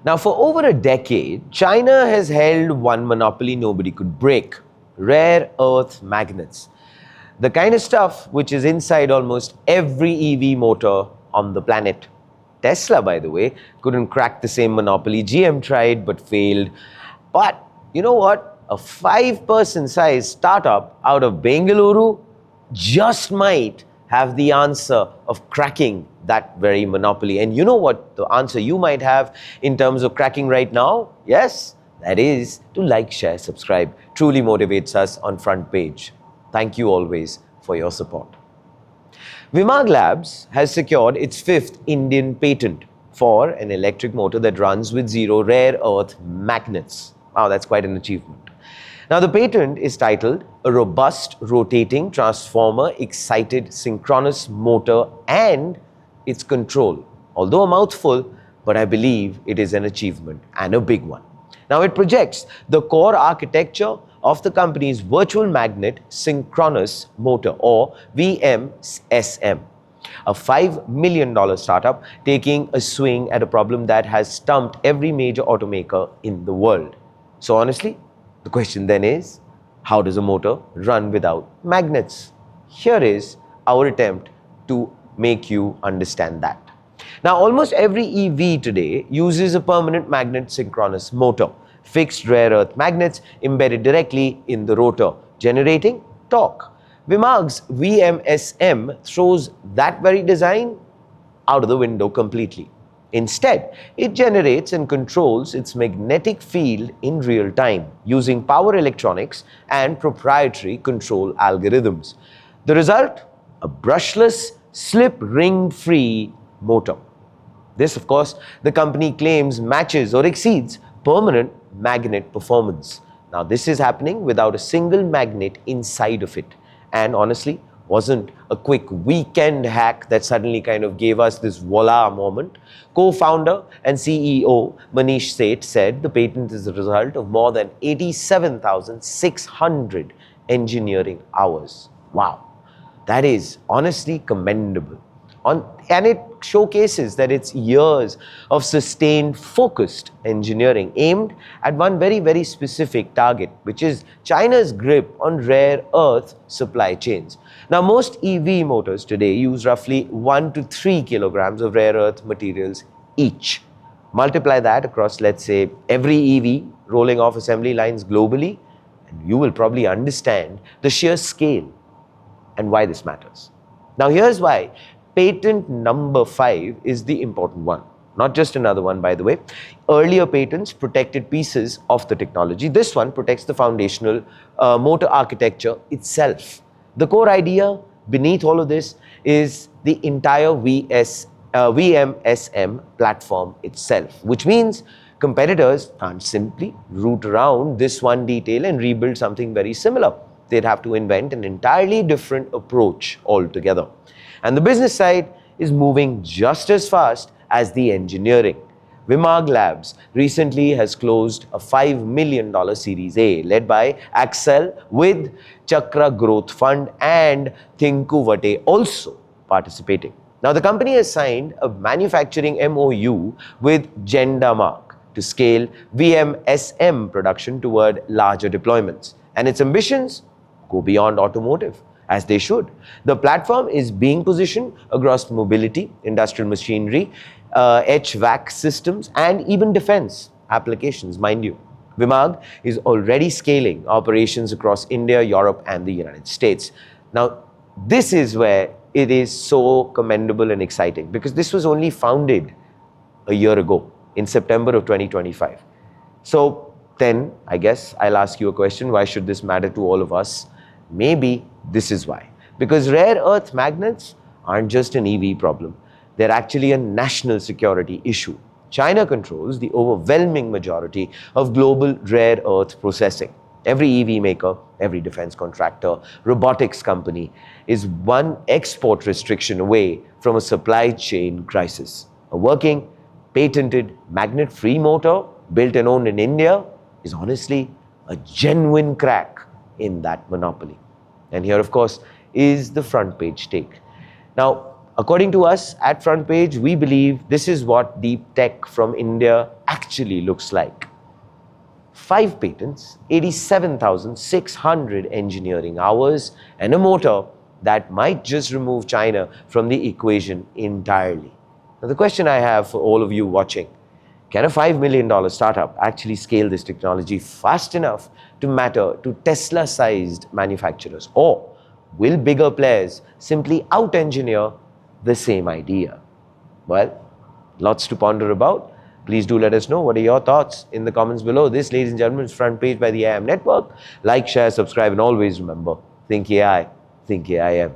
Now, for over a decade, China has held one monopoly nobody could break: rare earth magnets. The kind of stuff which is inside almost every EV motor on the planet. Tesla, by the way, couldn't crack the same monopoly. GM tried but failed. But you know what? A 5-person sized startup out of Bengaluru just might have the answer of cracking that very monopoly. And you know what the answer you might have in terms of cracking right now? Yes, that is to like, share, subscribe. Truly motivates us on Front Page. Thank you always for your support. Vimag Labs has secured its 5th Indian patent for an electric motor that runs with 0 rare earth magnets. Wow, that's quite an achievement. Now, the patent is titled "A Robust Rotating Transformer Excited Synchronous Motor and Its Control." Although a mouthful, but I believe it is an achievement and a big one. Now, it projects the core architecture of the company's virtual magnet Synchronous motor, or VMSM, a $5 million startup taking a swing at a problem that has stumped every major automaker in the world. So honestly, the question then is, how does a motor run without magnets? Here is our attempt to make you understand that. Now, almost every EV today uses a permanent magnet synchronous motor, fixed rare earth magnets embedded directly in the rotor, generating torque. Vimag's VMSM throws that very design out of the window completely. Instead, it generates and controls its magnetic field in real time using power electronics and proprietary control algorithms. The result? A brushless, slip ring-free motor. This, of course, the company claims matches or exceeds permanent magnet performance. Now, this is happening without a single magnet inside of it. And honestly, wasn't a quick weekend hack that suddenly kind of gave us this voila moment. Co-founder and CEO Manish Seth said the patent is the result of more than 87,600 engineering hours. Wow, that is honestly commendable. And it showcases that it's years of sustained, focused engineering aimed at one very, very specific target, which is China's grip on rare earth supply chains. Now, most EV motors today use roughly 1 to 3 kilograms of rare earth materials each. Multiply that across, let's say, every EV rolling off assembly lines globally, and you will probably understand the sheer scale and why this matters. Now, here's why patent number 5 is the important one. Not just another one, by the way. Earlier patents protected pieces of the technology. This one protects the foundational motor architecture itself. The core idea beneath all of this is the entire VMSM platform itself, which means competitors can't simply root around this one detail and rebuild something very similar. They'd have to invent an entirely different approach altogether. And the business side is moving just as fast as the engineering. Vimag Labs recently has closed a $5 million Series A led by Accel with Chakra Growth Fund and Thinkuvate also participating. Now, the company has signed a manufacturing MOU with GendaMark to scale VMSM production toward larger deployments. And its ambitions go beyond automotive, as they should. The platform is being positioned across mobility, industrial machinery, HVAC systems, and even defense applications, mind you. Vimag is already scaling operations across India, Europe, and the United States. Now, this is where it is so commendable and exciting, because this was only founded a year ago in September of 2025. So then, I guess I'll ask you a question. Why should this matter to all of us? Maybe this is why. Because rare earth magnets aren't just an EV problem. They're actually a national security issue. China controls the overwhelming majority of global rare earth processing. Every EV maker, every defense contractor, robotics company is one export restriction away from a supply chain crisis. A working, patented, magnet-free motor built and owned in India is honestly a genuine crack in that monopoly. And here, of course, is the Front Page take. Now, according to us at Front Page, we believe this is what deep tech from India actually actually looks like. 5 patents, 87,600 engineering hours, and a motor that might just remove China from the equation entirely. Now, the question I have for all of you watching, can a $5 million startup actually scale this technology fast enough to matter to Tesla-sized manufacturers? Or will bigger players simply out-engineer the same idea? Well, lots to ponder about. Please do let us know what are your thoughts in the comments below. This, ladies and gentlemen, is Front Page by the IIM Network. Like, share, subscribe, and always remember, think AI, think AIM.